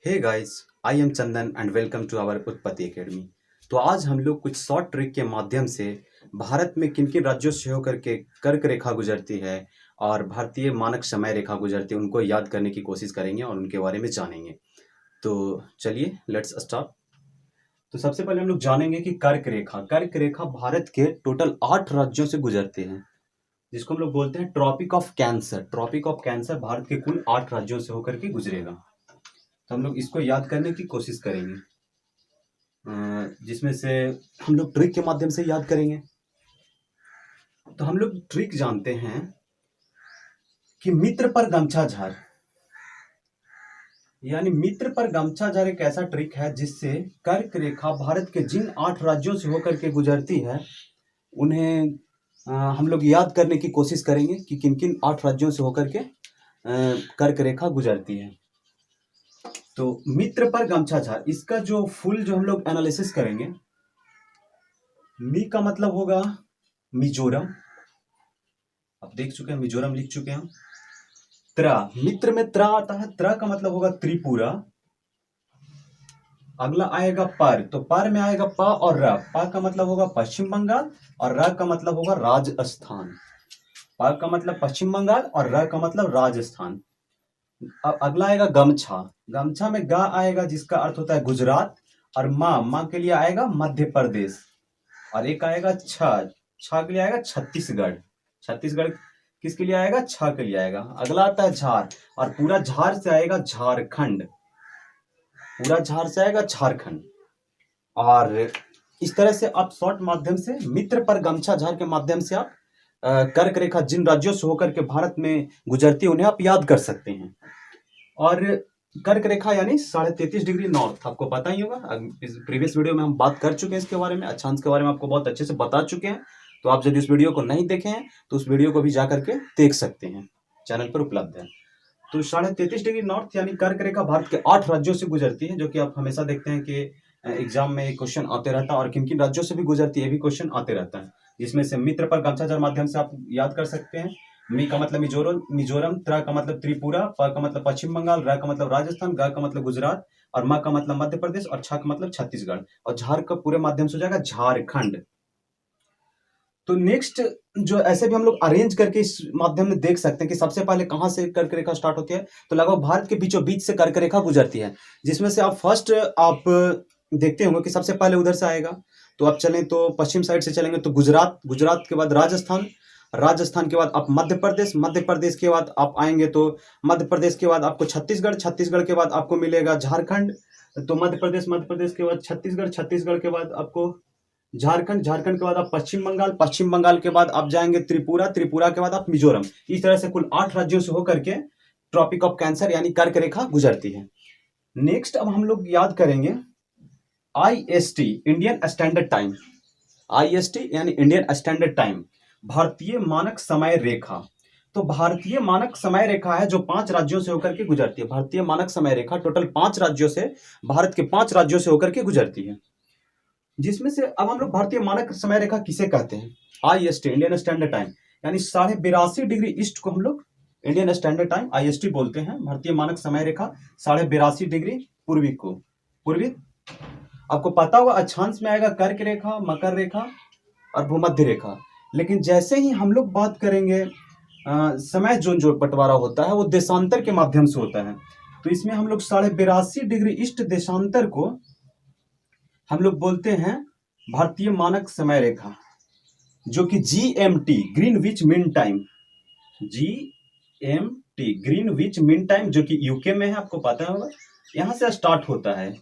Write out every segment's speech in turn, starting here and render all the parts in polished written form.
Hey guys, I am Chandan and welcome to our Utpatti academy. तो आज हम लोग कुछ शॉर्ट ट्रिक के माध्यम से भारत में किन किन राज्यों से होकर के कर्क रेखा गुजरती है और भारतीय मानक समय रेखा गुजरती है उनको याद करने की कोशिश करेंगे और उनके बारे में जानेंगे। तो चलिए लेट्स स्टार्ट। तो सबसे पहले हम लोग जानेंगे कि कर्क रेखा भारत के टोटल 8 राज्यों से गुजरती है, जिसको हम लोग बोलते हैं tropic of cancer. Tropic of cancer Bharat के कुल 8 राज्यों से होकर के गुजरेगा। तो हम लोग इसको याद करने की कोशिश करेंगे, जिसमें से हम लोग ट्रिक के माध्यम से याद करेंगे। तो हम लोग ट्रिक जानते हैं कि मित्र पर गमछा झार, यानी मित्र पर गमछा झार एक ऐसा ट्रिक है जिससे कर्क रेखा भारत के जिन 8 राज्यों से होकर के गुजरती है उन्हें हम लोग याद करने की कोशिश करेंगे कि किन किन 8 राज्यों से होकर के कर्क रेखा गुजरती है। तो मित्र पर गमछा झार, इसका जो फुल जो हम लोग एनालिसिस करेंगे, मी का मतलब होगा मिजोरम, आप देख चुके हैं मिजोरम लिख चुके हैं। त्रा, मित्र में त्रा आता है, त्रा का मतलब होगा त्रिपुरा। अगला आएगा पर, तो पर में आएगा प और र, प का मतलब होगा पश्चिम बंगाल और र का मतलब होगा राजस्थान। प का मतलब पश्चिम बंगाल और र का मतलब राजस्थान। अब अगला आएगा गमछा, गमछा में गा आएगा जिसका अर्थ होता है गुजरात, और माँ, माँ के लिए आएगा मध्य प्रदेश, और एक आएगा छ, छ के लिए आएगा छत्तीसगढ़। छत्तीसगढ़ किसके लिए आएगा? छ के लिए आएगा। अगला आता है झार, और पूरा झार से आएगा झारखंड, पूरा झार से आएगा झारखंड। और इस तरह से आप शॉर्ट माध्यम से मित्र पर गमछा झार के माध्यम से आप कर्क रेखा जिन राज्यों से होकर के भारत में गुजरती है उन्हें आप याद कर सकते हैं। और कर्क रेखा यानी 33.5 डिग्री नॉर्थ, आपको पता ही होगा, इस प्रीवियस वीडियो में हम बात कर चुके हैं इसके बारे में, अक्षांश के बारे में आपको बहुत अच्छे से बता चुके हैं। तो आप यदि उस वीडियो को नहीं देखे हैं तो उस वीडियो को भी जा करके देख सकते हैं, चैनल पर उपलब्ध है। तो 33.5 डिग्री नॉर्थ यानी कर्क रेखा भारत के 8 राज्यों से गुजरती है, जो कि आप हमेशा देखते हैं कि एग्जाम में क्वेश्चन आते रहता है, और किन किन राज्यों से भी गुजरती है भी क्वेश्चन आते रहता है, जिसमें से मित्र पर गमछा झार माध्यम से आप याद कर सकते हैं। मी का मतलब मिजोरम, त्रा का मतलब त्रिपुरा, प का मतलब पश्चिम बंगाल, र का मतलब राजस्थान, ग का मतलब गुजरात, और म का मतलब मध्य प्रदेश, और छ का मतलब छत्तीसगढ़, और झार का पूरे माध्यम से हो जाएगा झारखंड। तो नेक्स्ट जो ऐसे भी हम लोग अरेंज करके इस माध्यम में देख सकते हैं कि सबसे पहले कहां से कर्क रेखा स्टार्ट होती है। तो लगभग भारत के बीचों बीच से कर्क रेखा गुजरती है, जिसमें से आप फर्स्ट आप देखते होंगे कि सबसे पहले उधर से आएगा। तो आप चलें तो पश्चिम साइड से चलेंगे तो गुजरात, गुजरात के बाद राजस्थान, राजस्थान के बाद आप मध्य प्रदेश, मध्य प्रदेश के बाद आप आएंगे तो मध्य प्रदेश के बाद आपको छत्तीसगढ़, छत्तीसगढ़ के बाद आपको मिलेगा झारखंड, तो मध्य प्रदेश, मध्य प्रदेश के बाद छत्तीसगढ़, छत्तीसगढ़ के बाद आपको झारखंड, झारखंड के बाद आप पश्चिम बंगाल, पश्चिम बंगाल के बाद आप जाएंगे त्रिपुरा, त्रिपुरा के बाद आप मिजोरम। इस तरह से कुल 8 राज्यों से होकर के ट्रॉपिक ऑफ कैंसर यानी कर्क रेखा गुजरती है। नेक्स्ट अब हम लोग याद करेंगे IST, Indian standard time. IST यानी इंडियन स्टैंडर्ड टाइम, भारतीय मानक समय रेखा। तो भारतीय मानक समय रेखा है जो 5 राज्यों से होकर के गुजरती है। भारतीय मानक समय रेखा टोटल 5 राज्यों से, भारत के 5 राज्यों से होकर के गुजरती है, जिसमें से अब हम लोग भारतीय मानक समय रेखा किसे कहते हैं? IST, इंडियन स्टैंडर्ड टाइम, यानी 82.5 डिग्री ईस्ट को हम लोग इंडियन स्टैंडर्ड टाइम IST बोलते हैं। भारतीय मानक समय रेखा 82.5 डिग्री पूर्वी को, पूर्वी आपको पता होगा अक्षांश में आएगा कर्क रेखा, मकर रेखा और भूमध्य रेखा। लेकिन जैसे ही हम लोग बात करेंगे समय जोन जो बंटवारा होता है वो देशांतर के माध्यम से होता है। तो इसमें हम लोग 82.5 डिग्री ईस्ट देशांतर को हम लोग बोलते हैं भारतीय मानक समय रेखा, जो कि GMT, Greenwich mean time, GMT Greenwich mean time, जो कि यूके में है, आपको पता होगा, यहां से स्टार्ट होता है।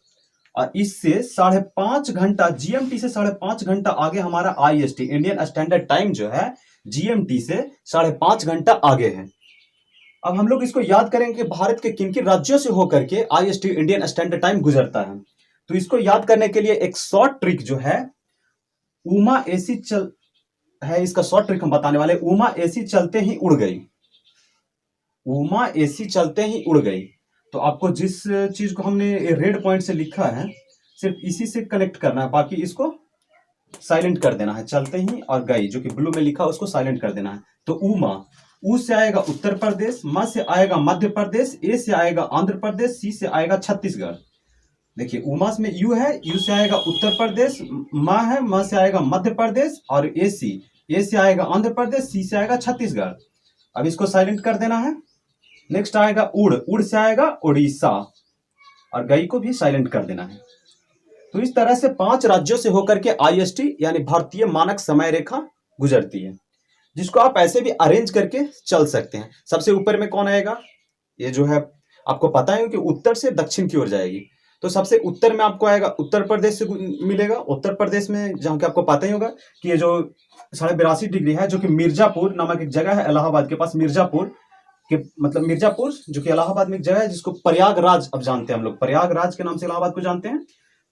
और इससे 5.5 घंटा, GMT से 5.5 घंटा आगे हमारा IST, इंडियन स्टैंडर्ड टाइम जो है GMT से 5.5 घंटा आगे है। अब हम लोग इसको याद करेंगे कि भारत के किन किन राज्यों से होकर के IST, इंडियन स्टैंडर्ड टाइम गुजरता है। तो इसको याद करने के लिए एक शॉर्ट ट्रिक जो है उमा एसी चल है, इसका शॉर्ट ट्रिक हम बताने वाले। उमा एसी चलते ही उड़ गई, उमा एसी चलते ही उड़ गई। तो आपको जिस चीज को हमने रेड पॉइंट से लिखा है सिर्फ इसी से कनेक्ट करना है, बाकी इसको साइलेंट कर देना है। चलते ही और गई जो कि ब्लू में लिखा है उसको साइलेंट कर देना है। तो उमा, उ से आएगा उत्तर प्रदेश, म से आएगा मध्य प्रदेश, ए से आएगा आंध्र प्रदेश, सी से आएगा छत्तीसगढ़। देखिए उमास में यू है, यू से आएगा उत्तर प्रदेश, म है, म से आएगा मध्य प्रदेश, और ए से आएगा आंध्र प्रदेश, सी से आएगा छत्तीसगढ़। अब इसको साइलेंट कर देना है। नेक्स्ट आएगा उड़, उड़ से आएगा उड़ीसा, और गई को भी साइलेंट कर देना है। तो इस तरह से 5 राज्यों से होकर के IST यानी भारतीय मानक समय रेखा गुजरती है, जिसको आप ऐसे भी अरेंज करके चल सकते हैं। सबसे ऊपर में कौन आएगा, ये जो है आपको पता है कि उत्तर से दक्षिण की ओर जाएगी। तो सबसे उत्तर में आपको आएगा उत्तर प्रदेश से मिलेगा। उत्तर प्रदेश में जहाँ के आपको पता ही होगा कि ये जो 82.5 डिग्री है, जो कि मिर्जापुर नामक एक जगह है इलाहाबाद के पास, मिर्जापुर के मतलब मिर्जापुर जो कि इलाहाबाद में एक जगह है, जिसको प्रयागराज अब जानते हैं हम लोग, प्रयागराज के नाम से इलाहाबाद को जानते हैं,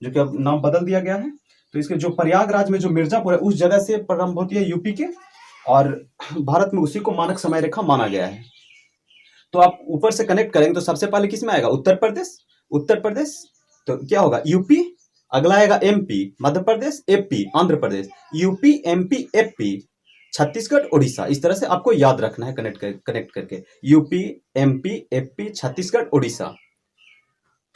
जो कि अब नाम बदल दिया गया है। तो इसके जो प्रयागराज में जो मिर्जापुर है, उस जगह से प्रारंभ होती है यूपी के, और भारत में उसी को मानक समय रेखा माना गया है। तो आप ऊपर से कनेक्ट करेंगे तो सबसे पहले किस में आएगा, उत्तर प्रदेश, उत्तर प्रदेश तो क्या होगा यूपी, अगला आएगा MP Madhya Pradesh, AP Andhra Pradesh, UP MP AP Chhattisgarh Orissa. इस तरह से आपको याद रखना है कनेक्ट करके, UP MP AP Chhattisgarh Orissa.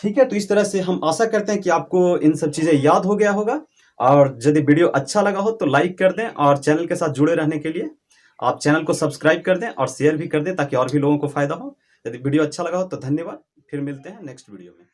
ठीक है, तो इस तरह से हम आशा करते हैं कि आपको इन सब चीजें याद हो गया होगा। और यदि वीडियो अच्छा लगा हो तो लाइक कर दें, और चैनल के साथ जुड़े रहने के लिए आप चैनल को सब्सक्राइब कर दें और शेयर भी कर दें, ताकि और भी लोगों को फायदा हो। यदि वीडियो अच्छा लगा हो तो धन्यवाद, फिर मिलते हैं नेक्स्ट वीडियो में।